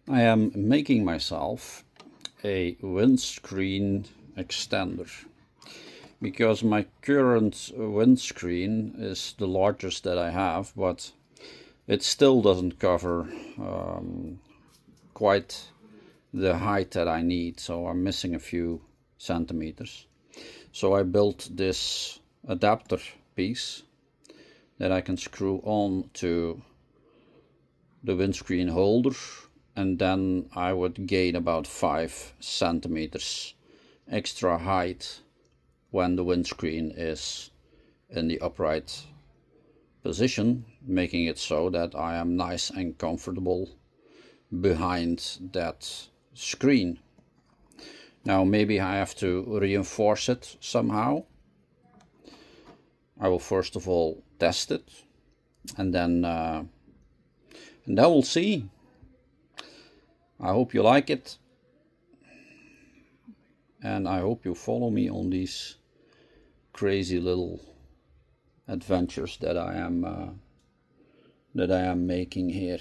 I am making myself a windscreen extender because my current windscreen is the largest that I have, but it still doesn't cover quite the height that I need, so I'm missing a few centimeters. So I built this adapter piece that I can screw on to the windscreen holder, and then I would gain about 5 centimeters extra height when the windscreen is in the upright position, making it so that I am nice and comfortable behind that screen. Now maybe I have to reinforce it somehow. I will first of all test it, and then we'll see. I hope you like it, and I hope you follow me on these crazy little adventures that I am making here.